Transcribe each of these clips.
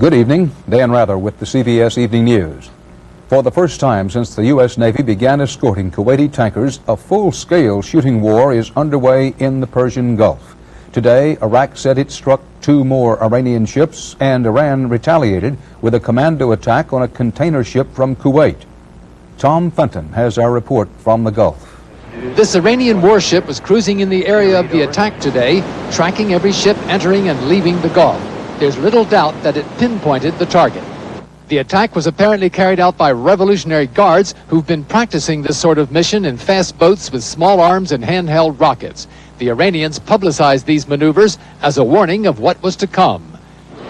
Good evening. Dan Rather with the CBS Evening News. For the first time since the U.S. Navy began escorting Kuwaiti tankers, a full-scale shooting war is underway in the Persian Gulf. Today, Iraq said it struck 2 more Iranian ships, and Iran retaliated with a commando attack on a container ship from Kuwait. Tom Fenton has our report from the Gulf. This Iranian warship was cruising in the area of the attack today, tracking every ship entering and leaving the Gulf. There's little doubt that it pinpointed the target. The attack was apparently carried out by Revolutionary Guards who've been practicing this sort of mission in fast boats with small arms and handheld rockets. The Iranians publicized these maneuvers as a warning of what was to come.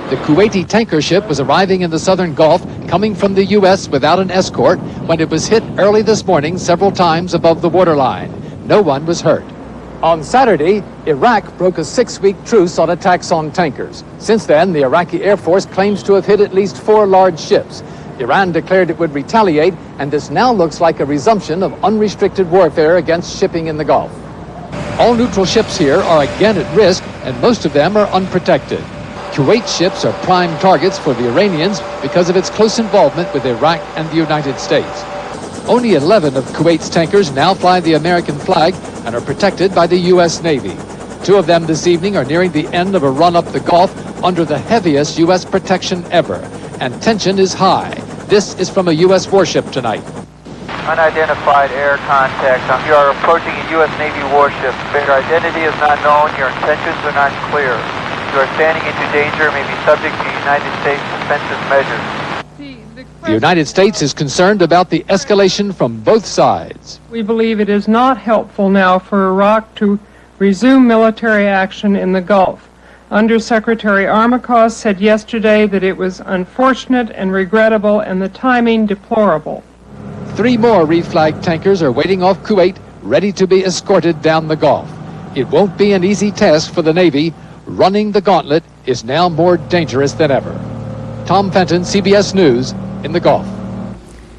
The Kuwaiti tanker ship was arriving in the southern Gulf, coming from the U.S. without an escort, when it was hit early this morning several times above the waterline. No one was hurt. On Saturday, Iraq broke a 6-week truce on attacks on tankers. Since then, the Iraqi Air Force claims to have hit at least 4 large ships. Iran declared it would retaliate, and this now looks like a resumption of unrestricted warfare against shipping in the Gulf. All neutral ships here are again at risk, and most of them are unprotected. Kuwait ships are prime targets for the Iranians because of its close involvement with Iraq and the United States. Only 11 of Kuwait's tankers now fly the American flag and are protected by the U.S. Navy. 2 of them this evening are nearing the end of a run up the Gulf under the heaviest U.S. protection ever, and tension is high. This is from a U.S. warship tonight. Unidentified air contact. You are approaching a U.S. Navy warship. Your identity is not known. Your intentions are not clear. You are standing into danger and may be subject to United States defensive measures. The United States is concerned about the escalation from both sides. We believe it is not helpful now for Iraq to resume military action in the Gulf. Undersecretary Armacost said yesterday that it was unfortunate and regrettable and the timing deplorable. 3 more reflagged tankers are waiting off Kuwait, ready to be escorted down the Gulf. It won't be an easy task for the Navy. Running the gauntlet is now more dangerous than ever. Tom Fenton, CBS News, in the Gulf.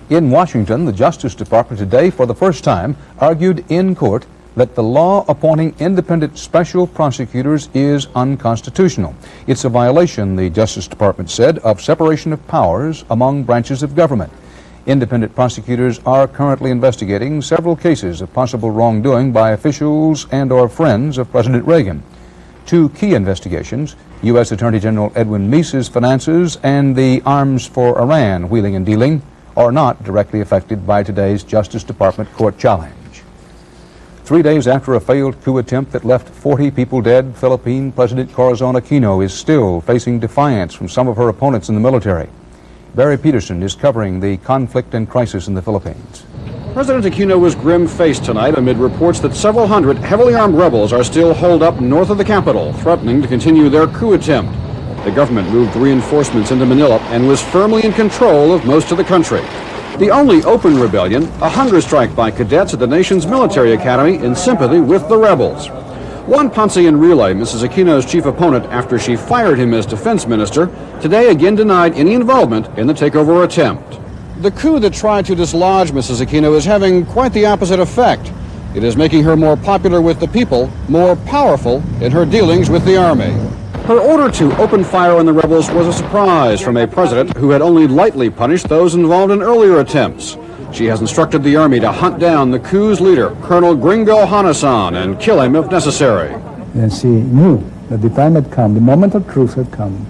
In Washington, the Justice Department today, for the first time, argued in court that the law appointing independent special prosecutors is unconstitutional. It's a violation, the Justice Department said, of separation of powers among branches of government. Independent prosecutors are currently investigating several cases of possible wrongdoing by officials and/or friends of President Reagan. 2 key investigations, U.S. Attorney General Edwin Meese's finances and the Arms for Iran wheeling and dealing, are not directly affected by today's Justice Department court challenge. 3 days after a failed coup attempt that left 40 people dead, Philippine President Corazon Aquino is still facing defiance from some of her opponents in the military. Barry Peterson is covering the conflict and crisis in the Philippines. President Aquino was grim-faced tonight amid reports that several hundred heavily armed rebels are still holed up north of the capital, threatening to continue their coup attempt. The government moved reinforcements into Manila and was firmly in control of most of the country. The only open rebellion, a hunger strike by cadets at the nation's military academy in sympathy with the rebels. Juan Ponce Enrile, Mrs. Aquino's chief opponent after she fired him as defense minister, today again denied any involvement in the takeover attempt. The coup that tried to dislodge Mrs. Aquino is having quite the opposite effect. It is making her more popular with the people, more powerful in her dealings with the army. Her order to open fire on the rebels was a surprise from a president who had only lightly punished those involved in earlier attempts. She has instructed the army to hunt down the coup's leader, Colonel Gringo Hanasan, and kill him if necessary. And she knew that the time had come, the moment of truth had come,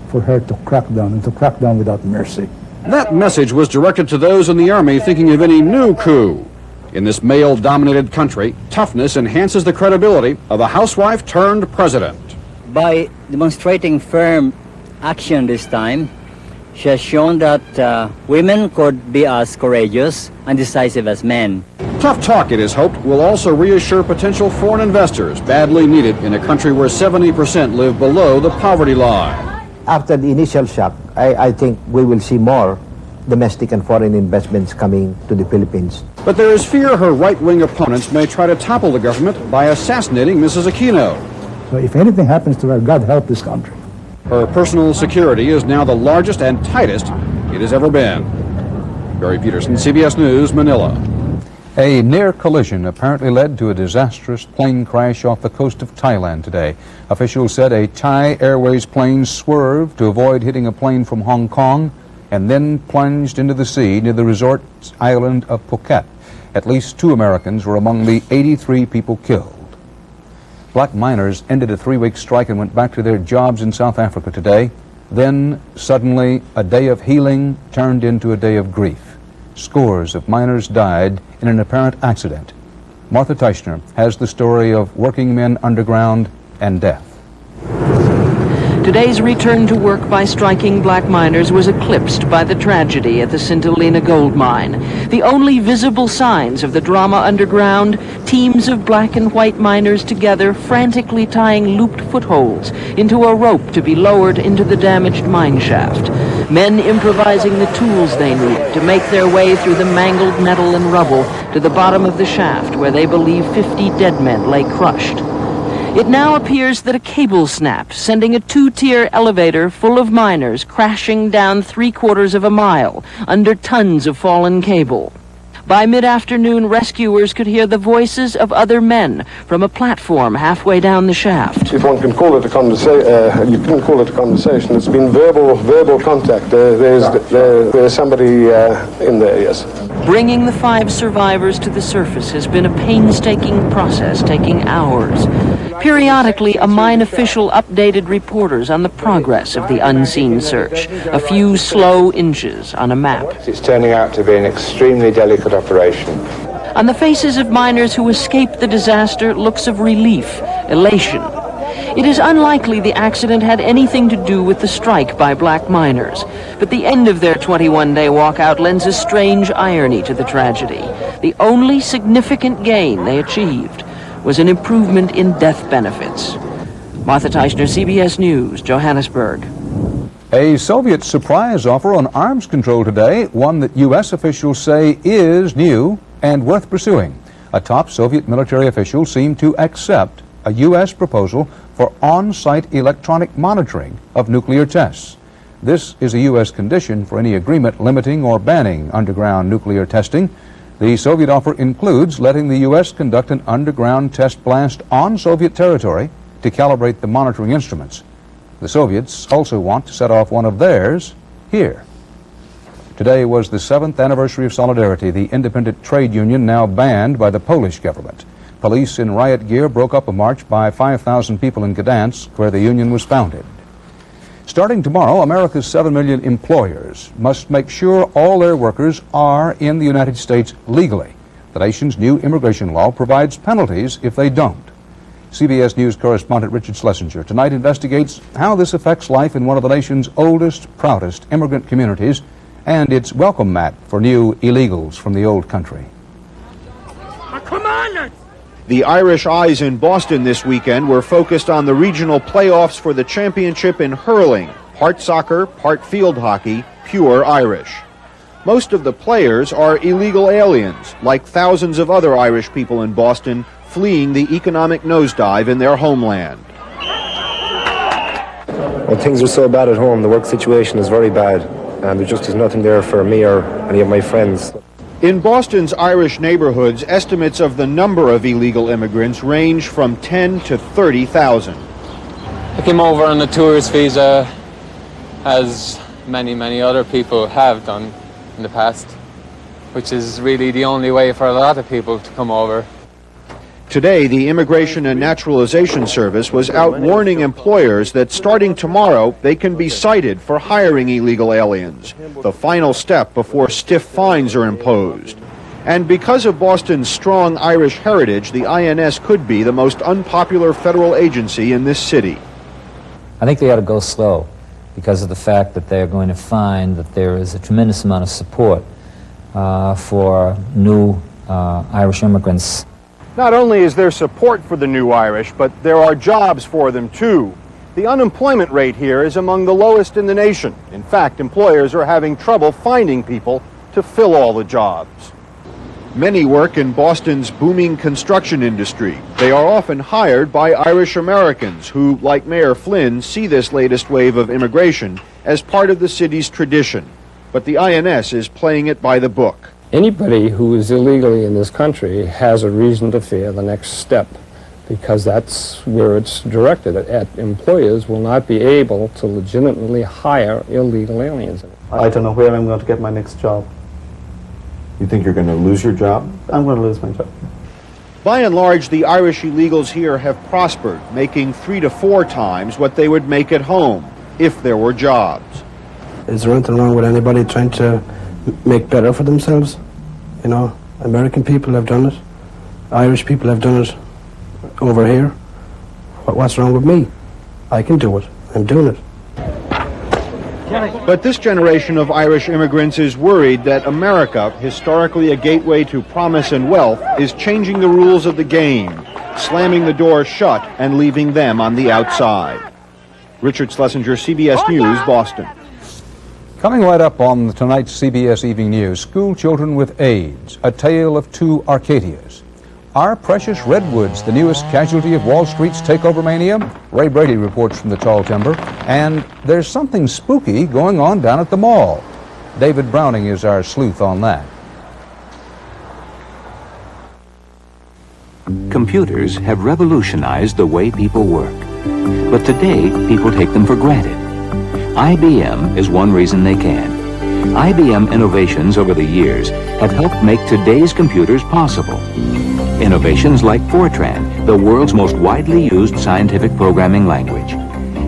for her to crack down, and to crack down without mercy. That message was directed to those in the army thinking of any new coup. In this male-dominated country, toughness enhances the credibility of a housewife turned president. By demonstrating firm action this time, she has shown that women could be as courageous and decisive as men. Tough talk, it is hoped, will also reassure potential foreign investors badly needed in a country where 70% live below the poverty line. After the initial shock, I think we will see more domestic and foreign investments coming to the Philippines. But there is fear her right-wing opponents may try to topple the government by assassinating Mrs. Aquino. So if anything happens to her, God help this country. Her personal security is now the largest and tightest it has ever been. Barry Peterson, CBS News, Manila. A near collision apparently led to a disastrous plane crash off the coast of Thailand today. Officials said a Thai Airways plane swerved to avoid hitting a plane from Hong Kong and then plunged into the sea near the resort island of Phuket. At least 2 Americans were among the 83 people killed. Black miners ended a 3-week strike and went back to their jobs in South Africa today. Then, suddenly, a day of healing turned into a day of grief. Scores of miners died in an apparent accident. Martha Teichner has the story of working men underground and death. Today's return to work by striking black miners was eclipsed by the tragedy at the Sintolina gold mine. The only visible signs of the drama underground, teams of black and white miners together frantically tying looped footholds into a rope to be lowered into the damaged mine shaft. Men improvising the tools they need to make their way through the mangled metal and rubble to the bottom of the shaft where they believe 50 dead men lay crushed. It now appears that a cable snapped, sending a 2-tier elevator full of miners crashing down 3/4 of a mile under tons of fallen cable. By mid-afternoon, rescuers could hear the voices of other men from a platform halfway down the shaft. If one can call it a conversation, you can call it a conversation. It's been verbal contact. There's somebody in there, yes. Bringing the 5 survivors to the surface has been a painstaking process, taking hours. Periodically, a mine official updated reporters on the progress of the unseen search, a few slow inches on a map. It's turning out to be an extremely delicate operation. On the faces of miners who escaped the disaster, looks of relief, elation. It is unlikely the accident had anything to do with the strike by black miners, but the end of their 21-day walkout lends a strange irony to the tragedy. The only significant gain they achieved was an improvement in death benefits. Martha Teichner, CBS News, Johannesburg. A Soviet surprise offer on arms control today, one that U.S. officials say is new and worth pursuing. A top Soviet military official seemed to accept a U.S. proposal for on-site electronic monitoring of nuclear tests. This is a U.S. condition for any agreement limiting or banning underground nuclear testing. The Soviet offer includes letting the U.S. conduct an underground test blast on Soviet territory to calibrate the monitoring instruments. The Soviets also want to set off one of theirs here. Today was the 7th anniversary of Solidarity, the independent trade union now banned by the Polish government. Police in riot gear broke up a march by 5,000 people in Gdansk, where the union was founded. Starting tomorrow, America's 7 million employers must make sure all their workers are in the United States legally. The nation's new immigration law provides penalties if they don't. CBS News correspondent Richard Schlesinger tonight investigates how this affects life in one of the nation's oldest, proudest immigrant communities and its welcome mat for new illegals from the old country. The Irish eyes in Boston this weekend were focused on the regional playoffs for the championship in hurling, part soccer, part field hockey, pure Irish. Most of the players are illegal aliens, like thousands of other Irish people in Boston fleeing the economic nosedive in their homeland. Well, things are so bad at home. The work situation is very bad, and there just is nothing there for me or any of my friends. In Boston's Irish neighborhoods, estimates of the number of illegal immigrants range from 10 to 30,000. I came over on a tourist visa, as many other people have done in the past, which is really the only way for a lot of people to come over. Today, the Immigration and Naturalization Service was out warning employers that starting tomorrow, they can be cited for hiring illegal aliens, the final step before stiff fines are imposed. And because of Boston's strong Irish heritage, the INS could be the most unpopular federal agency in this city. I think they ought to go slow because of the fact that they're going to find that there is a tremendous amount of support for new Irish immigrants. Not only is there support for the new Irish, but there are jobs for them too. The unemployment rate here is among the lowest in the nation. In fact, employers are having trouble finding people to fill all the jobs. Many work in Boston's booming construction industry. They are often hired by Irish Americans who, like Mayor Flynn, see this latest wave of immigration as part of the city's tradition. But the INS is playing it by the book. Anybody who is illegally in this country has a reason to fear the next step, because that's where it's directed at. Employers will not be able to legitimately hire illegal aliens. I don't know where I'm going to get my next job. You think you're going to lose your job? I'm going to lose my job. By and large, the Irish illegals here have prospered, making 3 to 4 times what they would make at home if there were jobs. Is there anything wrong with anybody trying to make better for themselves? You know, American people have done it. Irish people have done it over here. What's wrong with me? I can do it. I'm doing it. But this generation of Irish immigrants is worried that America, historically a gateway to promise and wealth, is changing the rules of the game, slamming the door shut and leaving them on the outside. Richard Schlesinger, CBS News, Boston. Coming right up on tonight's CBS Evening News, school children with AIDS, a tale of 2 Arcadias. Are precious redwoods the newest casualty of Wall Street's takeover mania? Ray Brady reports from the tall timber. And there's something spooky going on down at the mall. David Browning is our sleuth on that. Computers have revolutionized the way people work. But today, people take them for granted. IBM is one reason they can. IBM innovations over the years have helped make today's computers possible. Innovations like Fortran, the world's most widely used scientific programming language,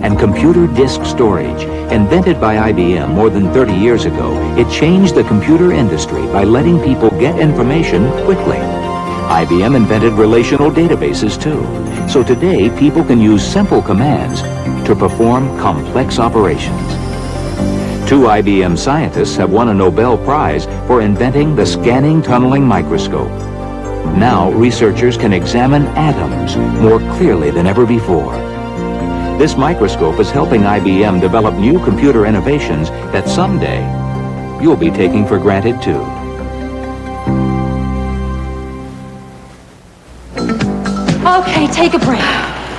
and computer disk storage, invented by IBM more than 30 years ago. It changed the computer industry by letting people get information quickly. IBM invented relational databases too, so today people can use simple commands to perform complex operations. 2 IBM scientists have won a Nobel Prize for inventing the scanning tunneling microscope. Now researchers can examine atoms more clearly than ever before. This microscope is helping IBM develop new computer innovations that someday you'll be taking for granted too. Okay, take a break.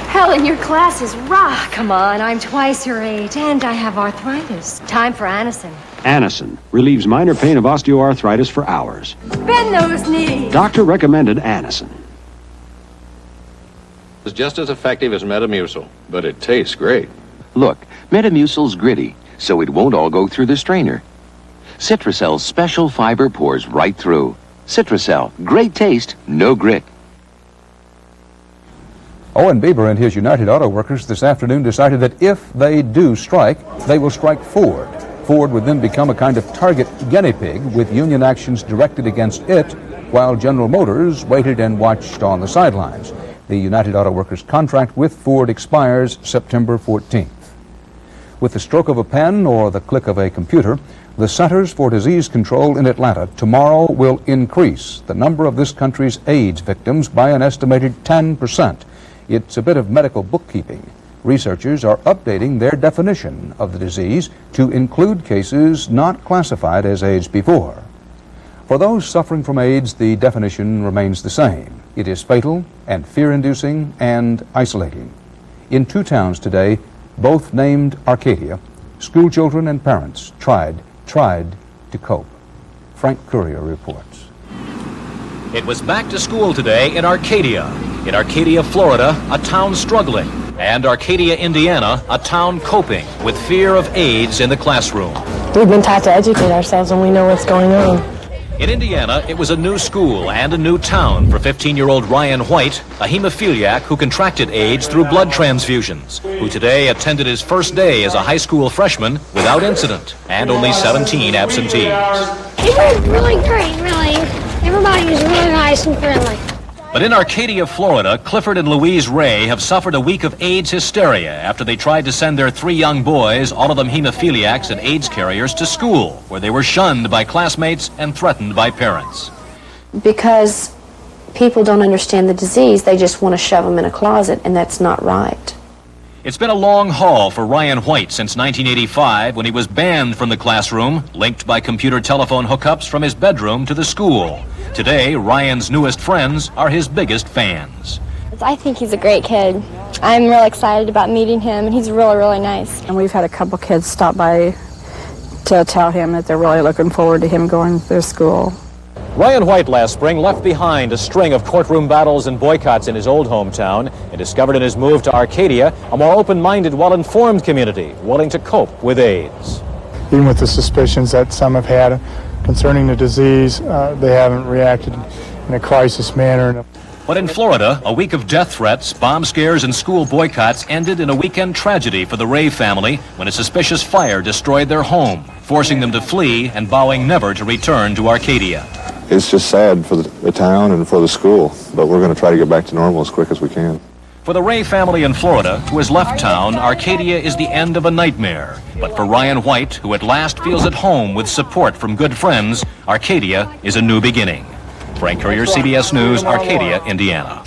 Helen, your classes rock. Come on, I'm twice your age, and I have arthritis. Time for Anacin. Anacin relieves minor pain of osteoarthritis for hours. Bend those knees. Doctor recommended Anacin. It's just as effective as Metamucil, but it tastes great. Look, Metamucil's gritty, so it won't all go through the strainer. Citracel's special fiber pours right through. Citracel, great taste, no grit. Owen Bieber and his United Auto Workers this afternoon decided that if they do strike, they will strike Ford. Ford would then become a kind of target guinea pig with union actions directed against it, while General Motors waited and watched on the sidelines. The United Auto Workers contract with Ford expires September 14th. With the stroke of a pen or the click of a computer, the Centers for Disease Control in Atlanta tomorrow will increase the number of this country's AIDS victims by an estimated 10%. It's a bit of medical bookkeeping. Researchers are updating their definition of the disease to include cases not classified as AIDS before. For those suffering from AIDS, the definition remains the same. It is fatal and fear-inducing and isolating. In 2 towns today, both named Arcadia, school children and parents tried to cope. Frank Courier reports. It was back to school today in Arcadia. In Arcadia, Florida, a town struggling. And Arcadia, Indiana, a town coping with fear of AIDS in the classroom. We've been taught to educate ourselves and we know what's going on. In Indiana, it was a new school and a new town for 15-year-old Ryan White, a hemophiliac who contracted AIDS through blood transfusions, who today attended his first day as a high school freshman without incident and only 17 absentees. It was really great, really. Everybody was really nice and friendly. But in Arcadia, Florida, Clifford and Louise Ray have suffered a week of AIDS hysteria after they tried to send their 3 young boys, all of them hemophiliacs and AIDS carriers, to school, where they were shunned by classmates and threatened by parents. Because people don't understand the disease, they just want to shove them in a closet, and that's not right. It's been a long haul for Ryan White since 1985, when he was banned from the classroom, linked by computer telephone hookups from his bedroom to the school. Today, Ryan's newest friends are his biggest fans. I think he's a great kid. I'm real excited about meeting him, and he's really, really nice. And we've had a couple kids stop by to tell him that they're really looking forward to him going to their school. Ryan White last spring left behind a string of courtroom battles and boycotts in his old hometown and discovered in his move to Arcadia a more open-minded, well-informed community willing to cope with AIDS. Even with the suspicions that some have had concerning the disease, they haven't reacted in a crisis manner. But in Florida, a week of death threats, bomb scares, and school boycotts ended in a weekend tragedy for the Ray family when a suspicious fire destroyed their home, forcing them to flee and vowing never to return to Arcadia. It's just sad for the town and for the school, but we're going to try to get back to normal as quick as we can. For the Ray family in Florida, who has left town, Arcadia is the end of a nightmare. But for Ryan White, who at last feels at home with support from good friends, Arcadia is a new beginning. Frank Courier, CBS News, Arcadia, Indiana.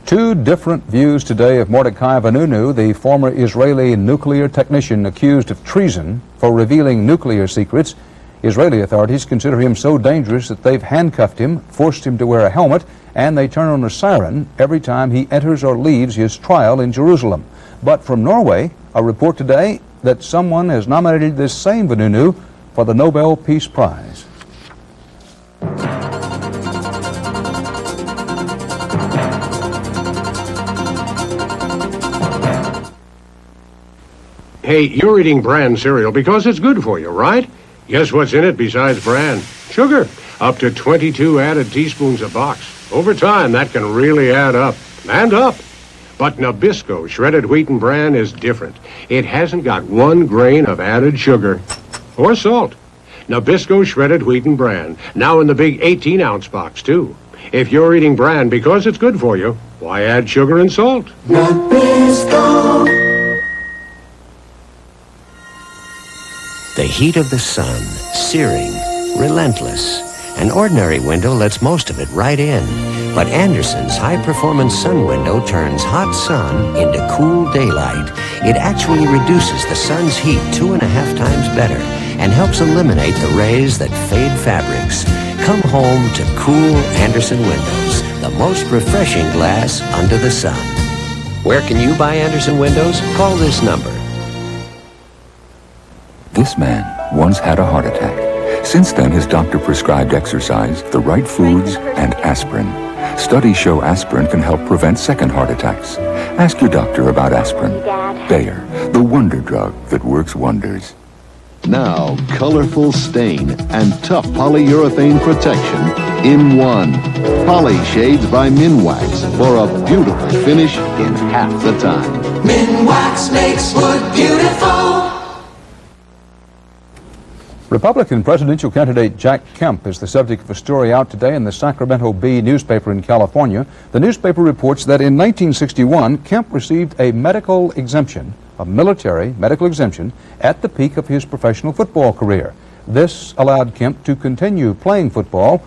Two different views today of Mordecai Vanunu, the former Israeli nuclear technician accused of treason for revealing nuclear secrets. Israeli authorities consider him so dangerous that they've handcuffed him, forced him to wear a helmet, and they turn on a siren every time he enters or leaves his trial in Jerusalem. But from Norway, a report today that someone has nominated this same Vanunu for the Nobel Peace Prize. Hey, you're eating bran cereal because it's good for you, right? Guess what's in it besides bran? Sugar. Up to 22 added teaspoons a box. Over time, that can really add up. And up. But Nabisco shredded wheat and bran is different. It hasn't got 1 grain of added sugar or salt. Nabisco shredded wheat and bran. Now in the big 18-ounce box, too. If you're eating bran because it's good for you, why add sugar and salt? Nabisco. The heat of the sun, searing, relentless. An ordinary window lets most of it right in. But Anderson's high-performance sun window turns hot sun into cool daylight. It actually reduces the sun's heat 2.5 times better and helps eliminate the rays that fade fabrics. Come home to cool Anderson windows, the most refreshing glass under the sun. Where can you buy Anderson windows? Call this number. This man once had a heart attack. Since then, his doctor prescribed exercise, the right foods, and aspirin. Studies show aspirin can help prevent second heart attacks. Ask your doctor about aspirin. Bayer, the wonder drug that works wonders. Now, colorful stain and tough polyurethane protection in one. Poly Shades by Minwax for a beautiful finish in half the time. Minwax makes wood beautiful. Republican presidential candidate Jack Kemp is the subject of a story out today in the Sacramento Bee newspaper in California. The newspaper reports that in 1961, Kemp received a medical exemption, a military medical exemption, at the peak of his professional football career. This allowed Kemp to continue playing football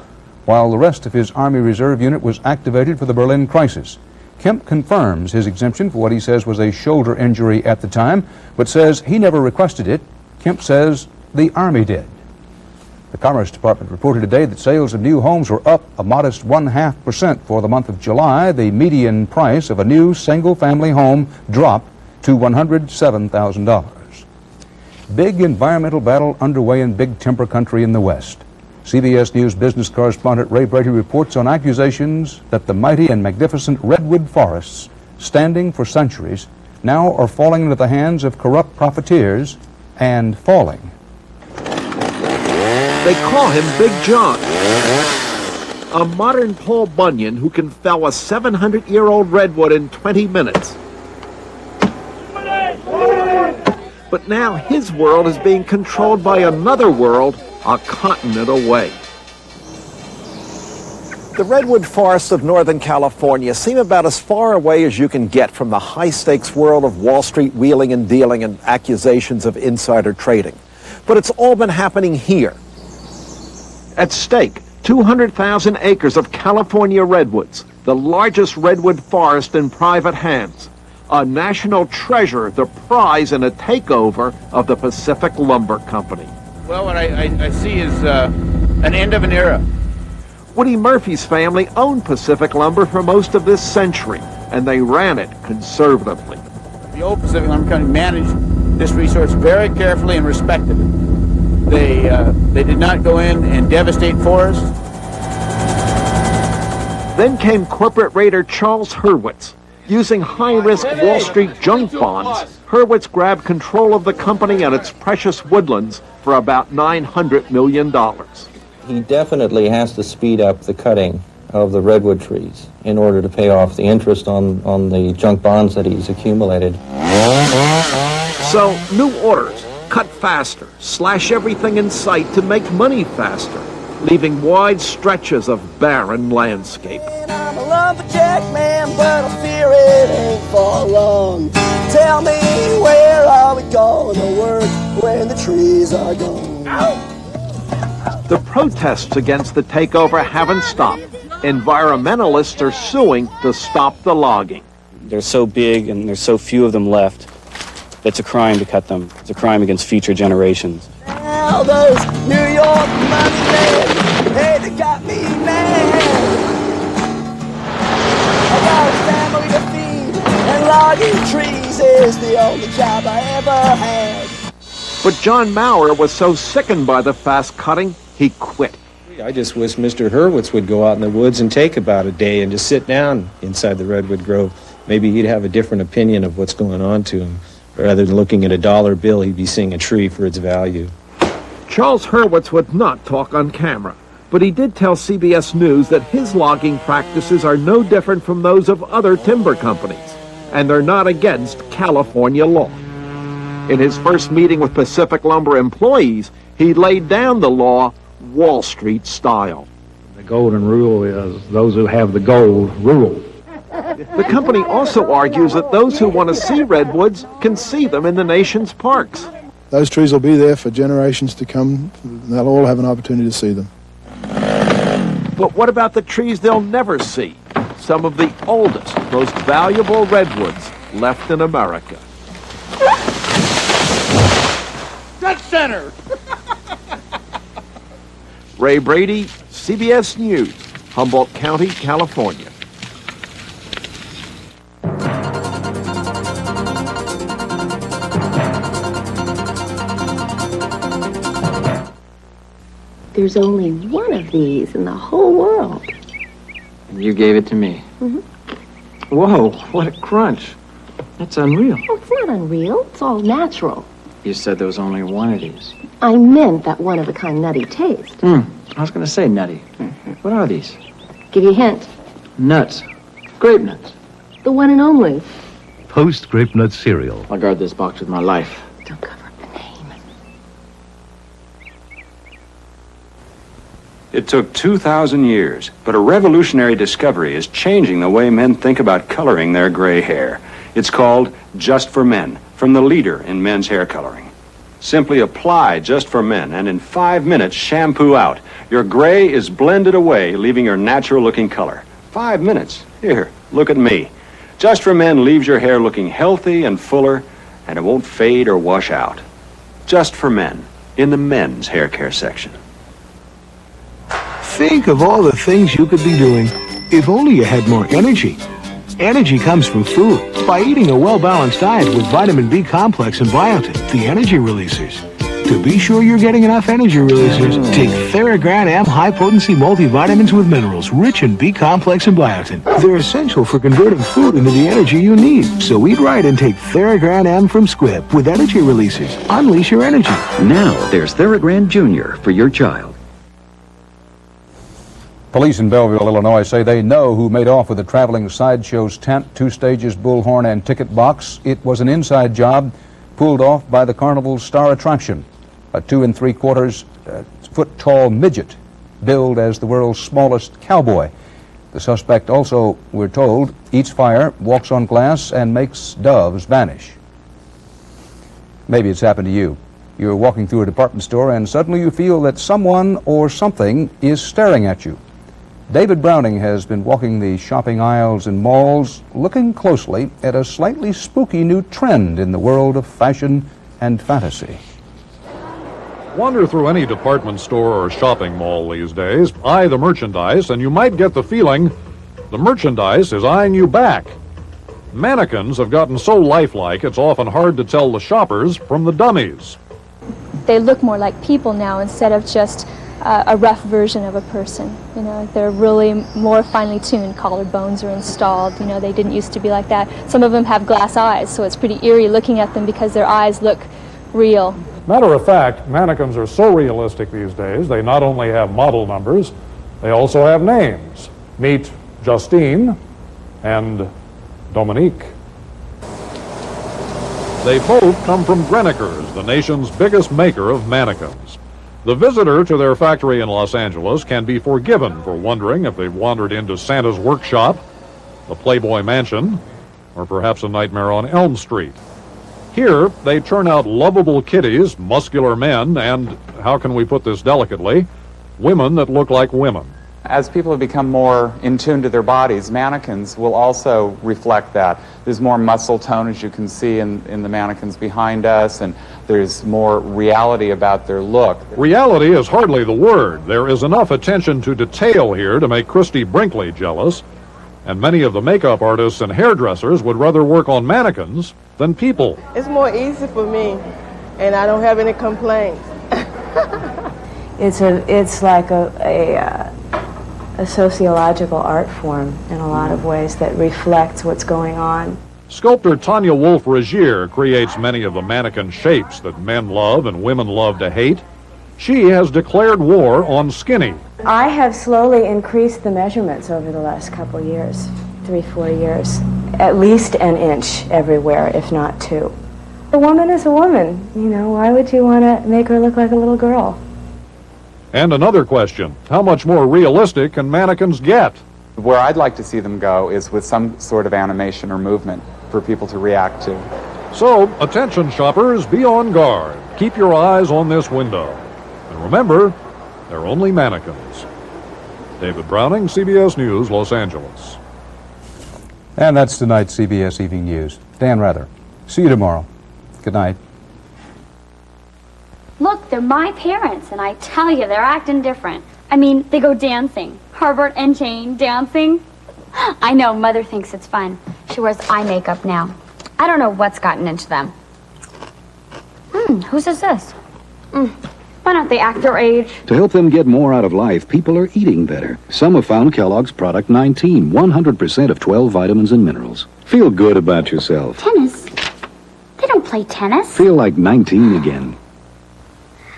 while the rest of his Army Reserve unit was activated for the Berlin crisis. Kemp confirms his exemption for what he says was a shoulder injury at the time, but says he never requested it. Kemp says the Army did. The Commerce Department reported today that sales of new homes were up a modest 0.5% for the month of July. The median price of a new single-family home dropped to $107,000. Big environmental battle underway in Big Timber country in the West. CBS News business correspondent Ray Brady reports on accusations that the mighty and magnificent redwood forests, standing for centuries, now are falling into the hands of corrupt profiteers and falling. They call him Big John, a modern Paul Bunyan who can fell a 700-year-old redwood in 20 minutes. But now his world is being controlled by another world a continent away. The redwood forests of Northern California seem about as far away as you can get from the high-stakes world of Wall Street wheeling and dealing and accusations of insider trading. But it's all been happening here. At stake, 200,000 acres of California redwoods, the largest redwood forest in private hands. A national treasure, the prize in a takeover of the Pacific Lumber Company. Well, what I see is an end of an era. Woody Murphy's family owned Pacific Lumber for most of this century, and they ran it conservatively. The old Pacific Lumber Company managed this resource very carefully and respected it. They did not go in and devastate forests. Then came corporate raider Charles Hurwitz. Using high-risk Wall Street junk bonds, Hurwitz grabbed control of the company and its precious woodlands for about $900 million. He definitely has to speed up the cutting of the redwood trees in order to pay off the interest on the junk bonds that he's accumulated. So, new orders, cut faster, slash everything in sight to make money faster, leaving wide stretches of barren landscape. I'm a lumberjack man, but I fear it ain't for long. Tell me, where are we going to work when the trees are gone? The protests against the takeover haven't stopped. Environmentalists are suing to stop the logging. They're so big and there's so few of them left. It's a crime to cut them. It's a crime against future generations. Now those New York money men, hey, they got me mad. I got a family to feed, and logging trees is the only job I ever had. But John Maurer was so sickened by the fast cutting, he quit. I just wish Mr. Hurwitz would go out in the woods and take about a day and just sit down inside the redwood grove. Maybe he'd have a different opinion of what's going on to him. Rather than looking at a dollar bill, he'd be seeing a tree for its value. Charles Hurwitz would not talk on camera, but he did tell CBS News that his logging practices are no different from those of other timber companies, and they're not against California law. In his first meeting with Pacific Lumber employees, he laid down the law Wall Street style. The golden rule is those who have the gold rule. The company also argues that those who want to see redwoods can see them in the nation's parks. Those trees will be there for generations to come. They'll all have an opportunity to see them. But what about the trees they'll never see? Some of the oldest, most valuable redwoods left in America. Dead center! Ray Brady, CBS News, Humboldt County, California. There's only one of these in the whole world. And you gave it to me. Mm-hmm. Whoa, what a crunch. That's unreal. Oh, it's not unreal. It's all natural. You said there was only one of these. I meant that one-of-a-kind nutty taste. I was going to say nutty. What are these? Give you a hint. Nuts. Grape nuts. The one and only. Post Grape Nut cereal. I'll guard this box with my life. Don't cover up the name. It took 2,000 years, but a revolutionary discovery is changing the way men think about coloring their gray hair. It's called Just for Men, from the leader in men's hair coloring. Simply apply Just for Men, and in 5 minutes, shampoo out. Your gray is blended away, leaving your natural-looking color. 5 minutes. Here, look at me. Just for Men leaves your hair looking healthy and fuller, and it won't fade or wash out. Just for Men, in the men's hair care section. Think of all the things you could be doing if only you had more energy. Energy comes from food. By eating a well-balanced diet with vitamin B complex and biotin, the energy releasers. To be sure you're getting enough energy releasers, take Theragram M high-potency multivitamins with minerals rich in B complex and biotin. They're essential for converting food into the energy you need. So eat right and take Theragram M from Squibb with energy releasers. Unleash your energy. Now there's Theragram Jr. for your child. Police in Belleville, Illinois say they know who made off with the traveling sideshow's tent, 2 stages, bullhorn, and ticket box. It was an inside job pulled off by the carnival's star attraction, a 2 3/4 foot tall midget billed as the world's smallest cowboy. The suspect also, we're told, eats fire, walks on glass, and makes doves vanish. Maybe it's happened to you. You're walking through a department store and suddenly you feel that someone or something is staring at you. David Browning has been walking the shopping aisles in malls, looking closely at a slightly spooky new trend in the world of fashion and fantasy. Wander through any department store or shopping mall these days, eye the merchandise, and you might get the feeling the merchandise is eyeing you back. Mannequins have gotten so lifelike it's often hard to tell the shoppers from the dummies. They look more like people now instead of just a rough version of a person. You know, they're really more finely tuned. Collarbones are installed. You know, they didn't used to be like that. Some of them have glass eyes, so it's pretty eerie looking at them because their eyes look real. Matter of fact, mannequins are so realistic these days, they not only have model numbers, they also have names. Meet Justine and Dominique. They both come from Grenikers, the nation's biggest maker of mannequins. The visitor to their factory in Los Angeles can be forgiven for wondering if they've wandered into Santa's workshop, the Playboy Mansion, or perhaps a nightmare on Elm Street. Here, they turn out lovable kitties, muscular men, and, how can we put this delicately, women that look like women. As people have become more in tune to their bodies, mannequins will also reflect that. There's more muscle tone, as you can see in the mannequins behind us, and there's more reality about their look. Reality is hardly the word. There is enough attention to detail here to make Christy Brinkley jealous, and many of the makeup artists and hairdressers would rather work on mannequins than people. It's more easy for me, and I don't have any complaints. It's like a sociological art form in a lot of ways that reflects what's going on. Sculptor Tanya Wolf-Regier creates many of the mannequin shapes that men love and women love to hate. She has declared war on skinny. I have slowly increased the measurements over the last couple years, 3-4 years. At least an inch everywhere, if not 2. A woman is a woman, you know, why would you want to make her look like a little girl? And another question, how much more realistic can mannequins get? Where I'd like to see them go is with some sort of animation or movement for people to react to. So, attention shoppers, be on guard. Keep your eyes on this window. And remember, they're only mannequins. David Browning, CBS News, Los Angeles. And that's tonight's CBS Evening News. Dan Rather. See you tomorrow. Good night. Look, they're my parents, and I tell you, they're acting different. I mean, they go dancing. Herbert and Jane dancing. I know, Mother thinks it's fun. She wears eye makeup now. I don't know what's gotten into them. Whose is this? Why don't they act their age? To help them get more out of life, people are eating better. Some have found Kellogg's Product 19, 100% of 12 vitamins and minerals. Feel good about yourself. Tennis? They don't play tennis. Feel like 19 again.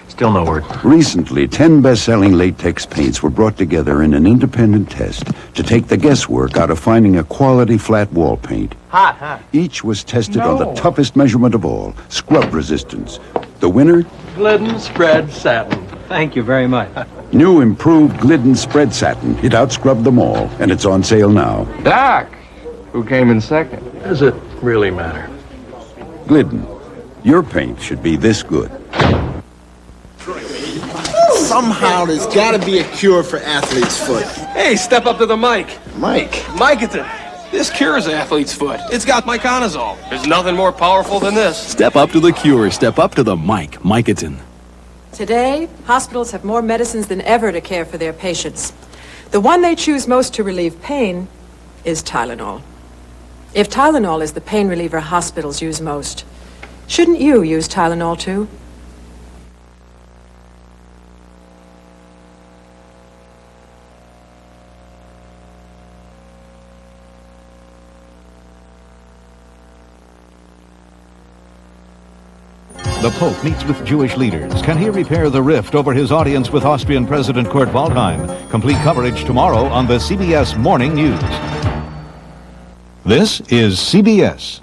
Still no word. Recently, 10 best-selling latex paints were brought together in an independent test to take the guesswork out of finding a quality flat wall paint. Hot. Each was tested on the toughest measurement of all, scrub resistance. The winner? Glidden Spread Satin. Thank you very much. New improved Glidden Spread Satin. It outscrubbed them all, and it's on sale now. Doc, who came in second? Does it really matter? Glidden. Your paint should be this good. Somehow there's got to be a cure for athlete's foot. Hey, step up to the mic. Mike? Micatin. This cures athlete's foot. It's got miconazole. There's nothing more powerful than this. Step up to the cure. Step up to the mic. Micatin. Today, hospitals have more medicines than ever to care for their patients. The one they choose most to relieve pain is Tylenol. If Tylenol is the pain reliever hospitals use most, shouldn't you use Tylenol too? The Pope meets with Jewish leaders. Can he repair the rift over his audience with Austrian President Kurt Waldheim? Complete coverage tomorrow on the CBS Morning News. This is CBS.